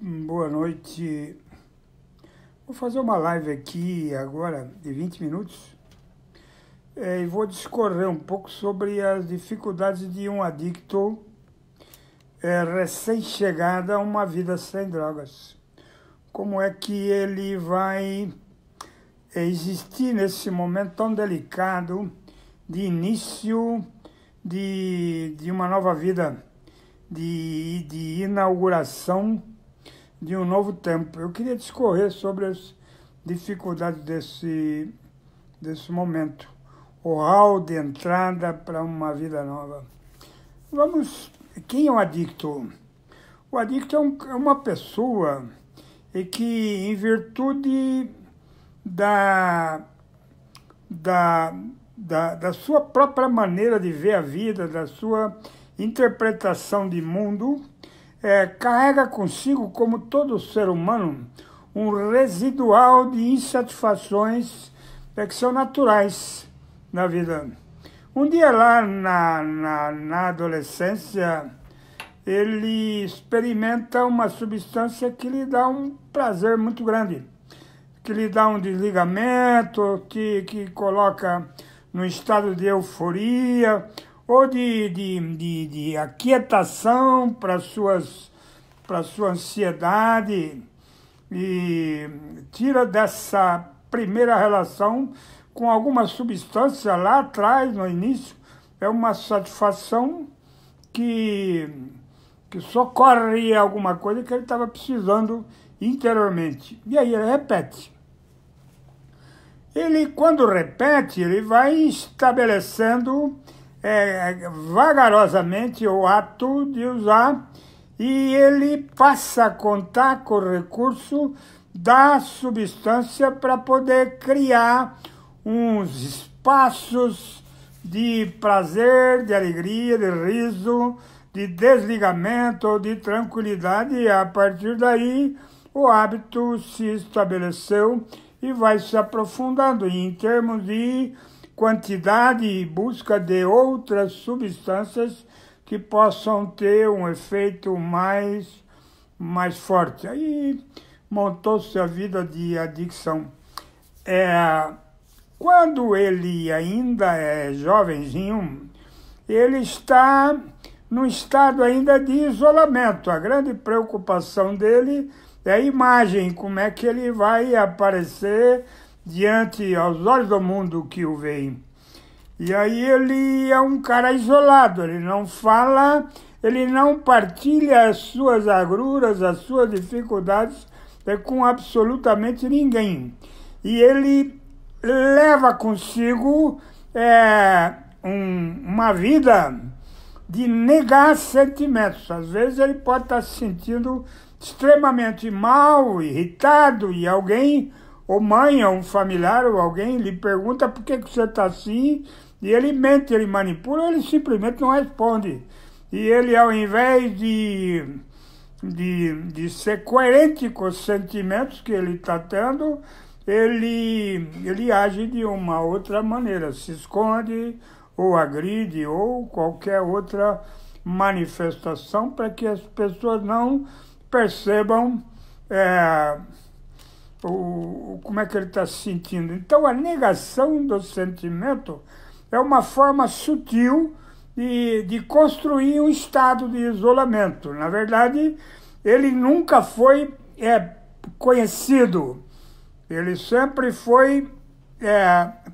Boa noite. Vou fazer uma live aqui agora de 20 minutos e vou discorrer um pouco sobre as dificuldades de um adicto recém-chegado a uma vida sem drogas. Como é que ele vai existir nesse momento tão delicado de início de uma nova vida, de inauguração de um novo tempo. Eu queria discorrer sobre as dificuldades desse momento, o hall de entrada para uma vida nova. Quem é um adicto? O adicto é uma pessoa que, em virtude da sua própria maneira de ver a vida, da sua interpretação de mundo, carrega consigo, como todo ser humano, um residual de insatisfações que são naturais na vida. Um dia lá na adolescência, ele experimenta uma substância que lhe dá um prazer muito grande, que lhe dá um desligamento, que coloca no estado de euforia, ou de aquietação para sua ansiedade, e tira dessa primeira relação com alguma substância lá atrás, no início, é uma satisfação que socorre alguma coisa que ele estava precisando interiormente. E aí ele repete. Ele, quando repete, ele vai estabelecendo vagarosamente o ato de usar, e ele passa a contar com o recurso da substância para poder criar uns espaços de prazer, de alegria, de riso, de desligamento, de tranquilidade, e a partir daí o hábito se estabeleceu e vai se aprofundando em termos de quantidade e busca de outras substâncias que possam ter um efeito mais forte. Aí montou-se a vida de adicção. Quando ele ainda é jovenzinho, ele está num estado ainda de isolamento. A grande preocupação dele é a imagem, como é que ele vai aparecer diante aos olhos do mundo que o veem. E aí ele é um cara isolado, ele não fala, ele não partilha as suas agruras, as suas dificuldades com absolutamente ninguém. E ele leva consigo uma vida de negar sentimentos. Às vezes ele pode estar se sentindo extremamente mal, irritado, e alguém, ou mãe, ou um familiar, ou alguém lhe pergunta por que você está assim, e ele mente, ele manipula, ele simplesmente não responde. E ele, ao invés de ser coerente com os sentimentos que ele está tendo, ele age de uma outra maneira, se esconde, ou agride, ou qualquer outra manifestação, para que as pessoas não percebam como é que ele está se sentindo. Então, a negação do sentimento é uma forma sutil de construir um estado de isolamento. Na verdade, ele nunca foi conhecido, ele sempre foi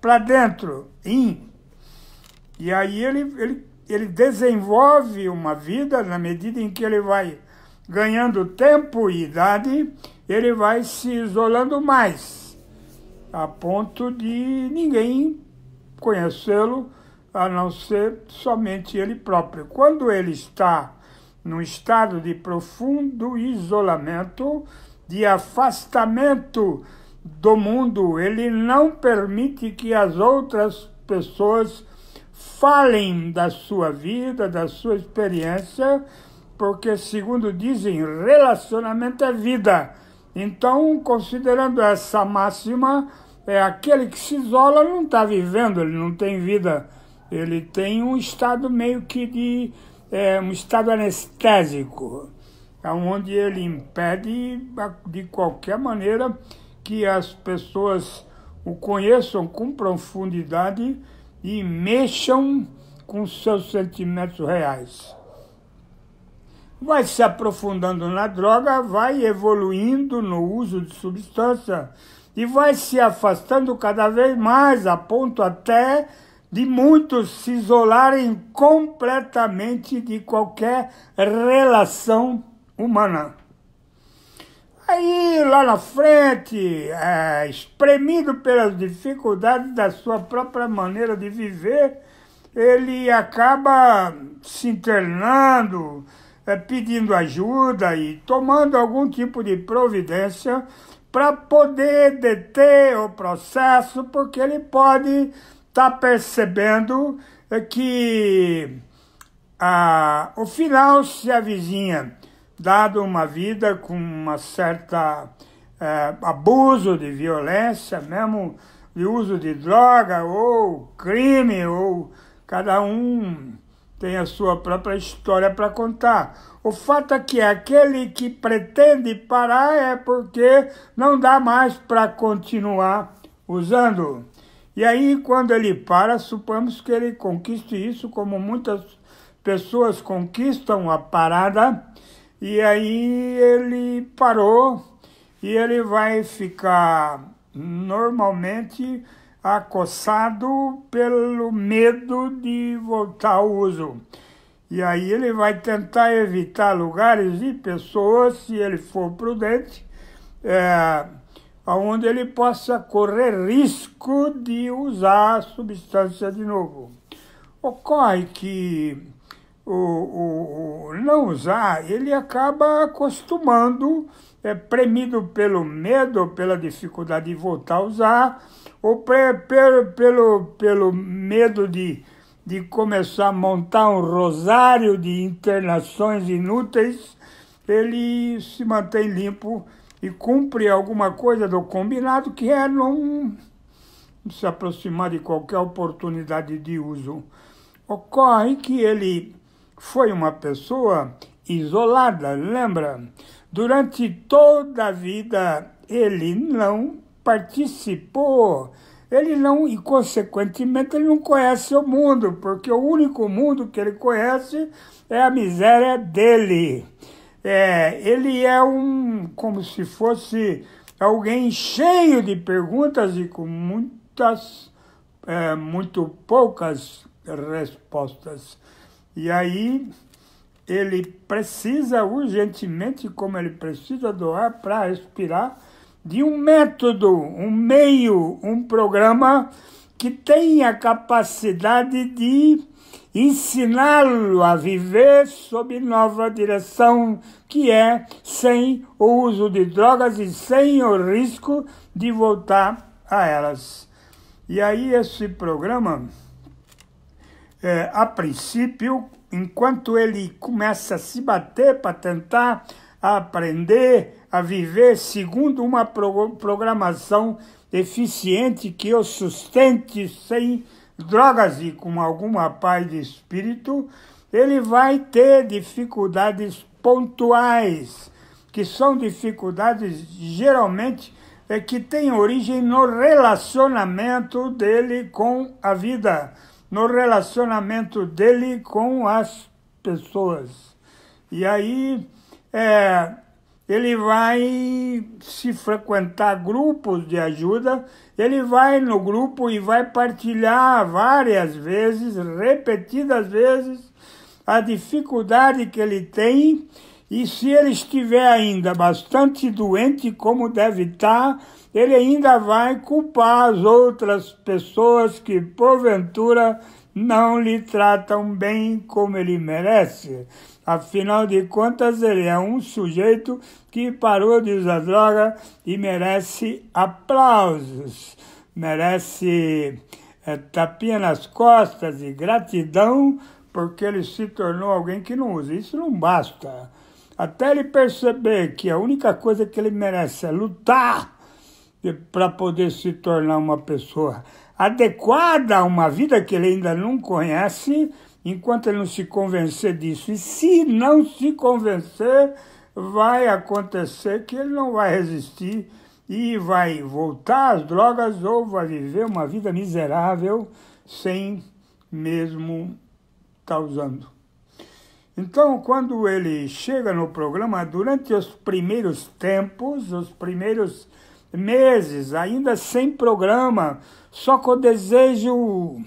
para dentro, e aí ele desenvolve uma vida, na medida em que ele vai ganhando tempo e idade, ele vai se isolando mais, a ponto de ninguém conhecê-lo, a não ser somente ele próprio. Quando ele está num estado de profundo isolamento, de afastamento do mundo, ele não permite que as outras pessoas falem da sua vida, da sua experiência, porque, segundo dizem, relacionamento é vida. Então, considerando essa máxima, aquele que se isola não está vivendo, ele não tem vida, ele tem um estado meio que um estado anestésico. onde ele impede de qualquer maneira que as pessoas o conheçam com profundidade e mexam com seus sentimentos reais. Vai se aprofundando na droga, vai evoluindo no uso de substância e vai se afastando cada vez mais, a ponto até de muitos se isolarem completamente de qualquer relação humana. Aí, lá na frente, espremido pelas dificuldades da sua própria maneira de viver, ele acaba se internando, pedindo ajuda e tomando algum tipo de providência para poder deter o processo, porque ele pode estar percebendo que o final se avizinha, dado uma vida com uma certa abuso de violência, mesmo de uso de droga ou crime, ou cada um tem a sua própria história para contar. O fato é que aquele que pretende parar é porque não dá mais para continuar usando. E aí, quando ele para, suponhamos que ele conquiste isso, como muitas pessoas conquistam a parada, e aí ele parou e ele vai ficar normalmente acossado pelo medo de voltar ao uso. E aí ele vai tentar evitar lugares e pessoas, se ele for prudente, onde ele possa correr risco de usar a substância de novo. Ocorre que o não usar, ele acaba acostumando, premido pelo medo, pela dificuldade de voltar a usar, ou pelo medo de começar a montar um rosário de internações inúteis, ele se mantém limpo e cumpre alguma coisa do combinado, que é não se aproximar de qualquer oportunidade de uso. Ocorre que ele foi uma pessoa isolada, lembra? Durante toda a vida ele não participou, ele não, e consequentemente ele não conhece o mundo, porque o único mundo que ele conhece é a miséria dele. Ele é como se fosse alguém cheio de perguntas e com muito poucas respostas. E aí ele precisa urgentemente, como ele precisa do ar para respirar, de um método, um meio, um programa que tenha a capacidade de ensiná-lo a viver sob nova direção, que é sem o uso de drogas e sem o risco de voltar a elas. E aí esse programa, a princípio, enquanto ele começa a se bater para tentar aprender a viver segundo uma programação eficiente que o sustente sem drogas e com alguma paz de espírito, ele vai ter dificuldades pontuais, que são dificuldades geralmente que têm origem no relacionamento dele com a vida, no relacionamento dele com as pessoas. E aí ele vai se frequentar grupos de ajuda, ele vai no grupo e vai partilhar várias vezes, repetidas vezes, a dificuldade que ele tem, e se ele estiver ainda bastante doente, como deve estar, ele ainda vai culpar as outras pessoas que, porventura, não lhe tratam bem como ele merece. Afinal de contas, ele é um sujeito que parou de usar droga e merece aplausos, merece tapinha nas costas e gratidão, porque ele se tornou alguém que não usa. Isso não basta. Até ele perceber que a única coisa que ele merece é lutar para poder se tornar uma pessoa adequada a uma vida que ele ainda não conhece, enquanto ele não se convencer disso. E se não se convencer, vai acontecer que ele não vai resistir e vai voltar às drogas ou vai viver uma vida miserável sem mesmo estar usando. Então, quando ele chega no programa, durante os primeiros tempos, os primeiros meses, ainda sem programa, só com o desejo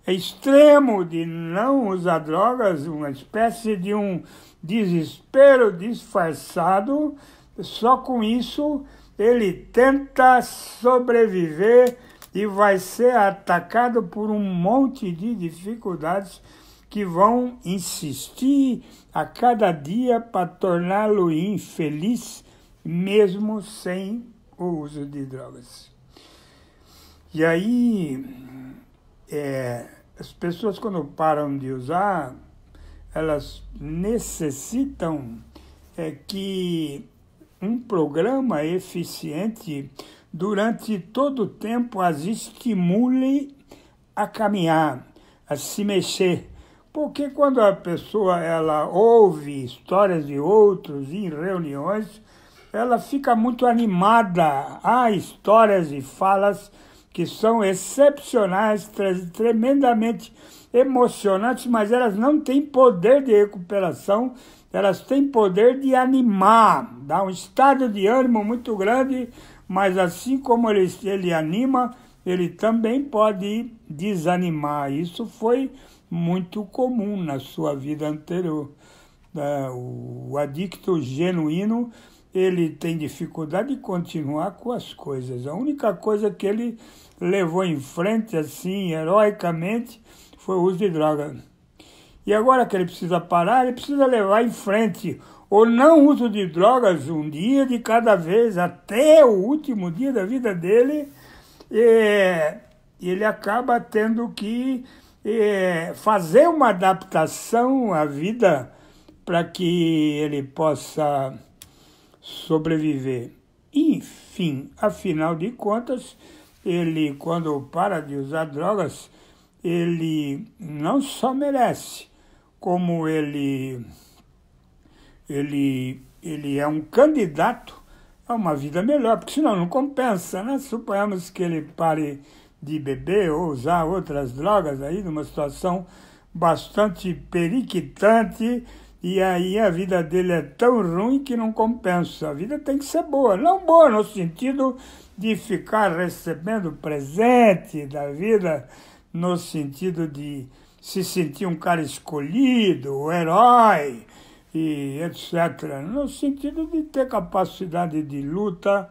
extremo de não usar drogas, uma espécie de um desespero disfarçado, só com isso ele tenta sobreviver e vai ser atacado por um monte de dificuldades que vão insistir a cada dia para torná-lo infeliz, mesmo sem o uso de drogas. E aí, as pessoas, quando param de usar, elas necessitam que um programa eficiente, durante todo o tempo, as estimule a caminhar, a se mexer. Porque quando a pessoa ela ouve histórias de outros em reuniões, ela fica muito animada. Há histórias e falas que são excepcionais, tremendamente emocionantes, mas elas não têm poder de recuperação, elas têm poder de animar, dá um estado de ânimo muito grande, mas assim como ele anima, ele também pode desanimar. Isso foi muito comum na sua vida anterior. O adicto genuíno, ele tem dificuldade de continuar com as coisas. A única coisa que ele levou em frente, assim, heroicamente, foi o uso de droga. E agora que ele precisa parar, ele precisa levar em frente o não uso de drogas um dia de cada vez, até o último dia da vida dele, e ele acaba tendo que fazer uma adaptação à vida para que ele possa sobreviver. Enfim, afinal de contas, ele, quando para de usar drogas, ele não só merece, como ele é um candidato a uma vida melhor, porque senão não compensa, né? Suponhamos que ele pare de beber ou usar outras drogas aí, numa situação bastante periquitante, e aí a vida dele é tão ruim que não compensa. A vida tem que ser boa, não boa no sentido de ficar recebendo presente da vida, no sentido de se sentir um cara escolhido, o herói, e etc. No sentido de ter capacidade de luta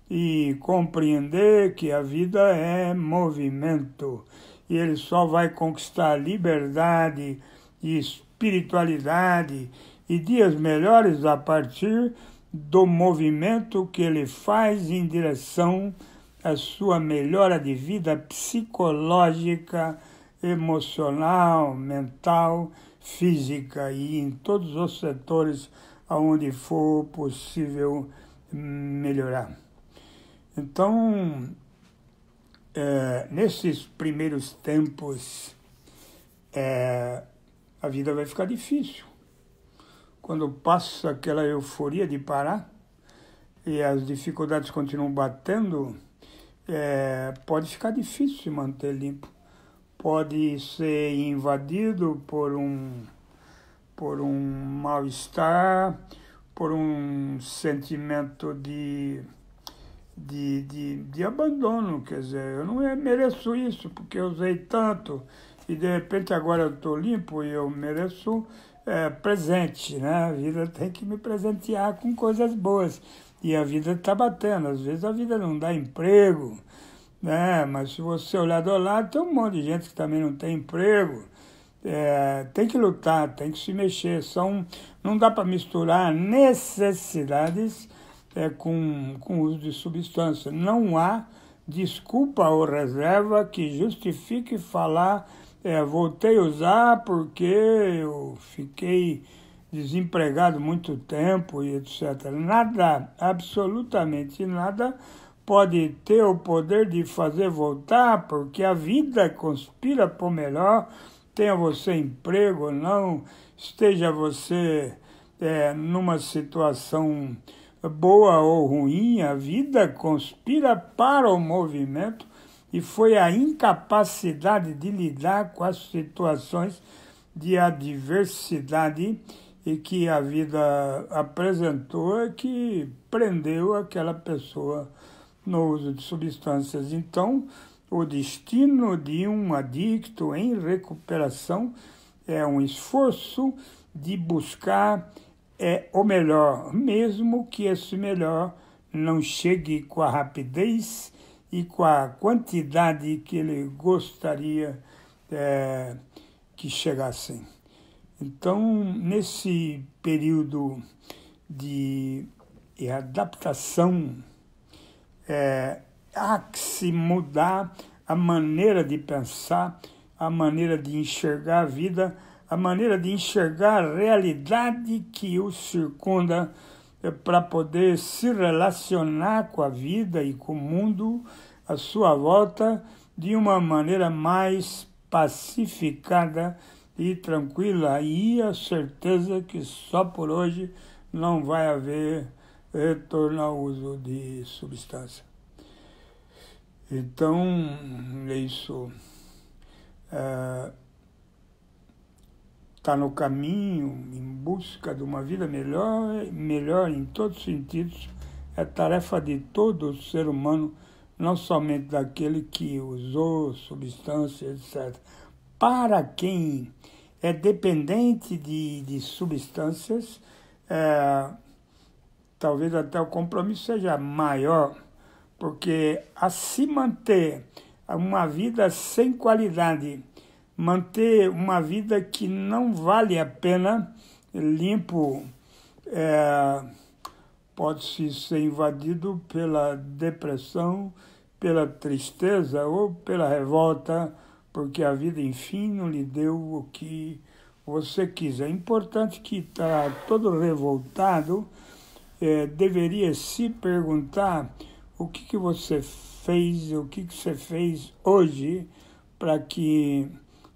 e compreender que a vida é movimento. E ele só vai conquistar liberdade e espiritualidade e dias melhores a partir do movimento que ele faz em direção à sua melhora de vida psicológica, emocional, mental, física e em todos os setores onde for possível melhorar. Então, nesses primeiros tempos, a vida vai ficar difícil. Quando passa aquela euforia de parar e as dificuldades continuam batendo, pode ficar difícil manter limpo. Pode ser invadido por um mal-estar, por um sentimento de abandono. Quer dizer, eu não mereço isso, porque eu usei tanto, e de repente agora eu estou limpo e eu mereço presente, né? A vida tem que me presentear com coisas boas, e a vida está batendo. Às vezes a vida não dá emprego, mas se você olhar do lado, tem um monte de gente que também não tem emprego. Tem que lutar, tem que se mexer. Não dá para misturar necessidades com o uso de substância. Não há desculpa ou reserva que justifique falar voltei a usar porque eu fiquei desempregado muito tempo e etc. Nada, absolutamente nada, pode ter o poder de fazer voltar, porque a vida conspira por melhor, tenha você emprego ou não, esteja você numa situação boa ou ruim, a vida conspira para o movimento, e foi a incapacidade de lidar com as situações de adversidade e que a vida apresentou que prendeu aquela pessoa no uso de substâncias. Então, o destino de um adicto em recuperação é um esforço de buscar o melhor, mesmo que esse melhor não chegue com a rapidez e com a quantidade que ele gostaria que chegassem. Então, nesse período de adaptação, há que se mudar a maneira de pensar, a maneira de enxergar a vida, a maneira de enxergar a realidade que o circunda para poder se relacionar com a vida e com o mundo à sua volta de uma maneira mais pacificada e tranquila, e a certeza que só por hoje não vai haver retorno ao uso de substância. Então, isso está no caminho, em busca de uma vida melhor em todos os sentidos, é tarefa de todo ser humano, não somente daquele que usou substâncias, etc. Para quem é dependente de substâncias, talvez até o compromisso seja maior, porque a se manter uma vida sem qualidade, manter uma vida que não vale a pena, limpo, pode ser invadido pela depressão, pela tristeza ou pela revolta, porque a vida, enfim, não lhe deu o que você quis. É importante que está todo revoltado, deveria se perguntar o que você fez, o que você fez hoje para que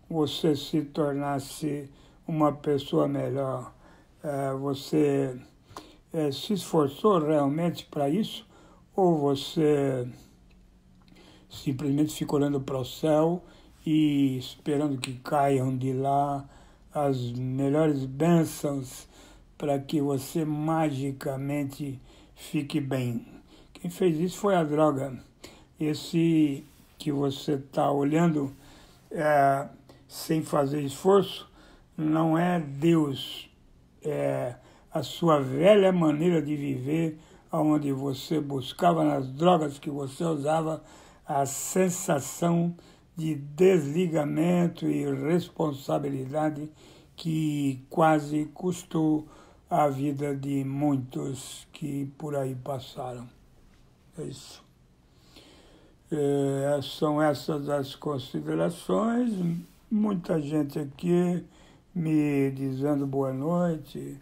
você se tornasse uma pessoa melhor. Você se esforçou realmente para isso, ou você simplesmente fica olhando para o céu e esperando que caiam de lá as melhores bênçãos para que você magicamente fique bem? Quem fez isso foi a droga. Esse que você está olhando sem fazer esforço não é Deus, é a sua velha maneira de viver, onde você buscava nas drogas que você usava a sensação de desligamento e responsabilidade que quase custou a vida de muitos que por aí passaram. É isso. São essas as considerações. Muita gente aqui me dizendo boa noite.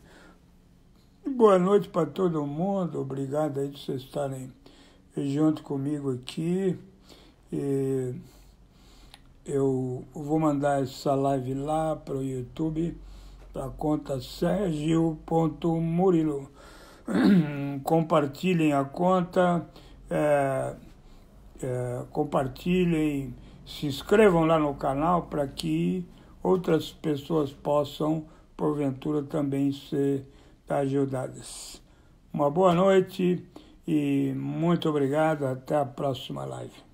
Boa noite para todo mundo. Obrigado aí de vocês estarem junto comigo aqui. Eu vou mandar essa live lá para o YouTube, para a conta Sergio.Murilo. Compartilhem a conta, compartilhem, se inscrevam lá no canal para que outras pessoas possam, porventura, também ser ajudadas. Uma boa noite e muito obrigado. Até a próxima live.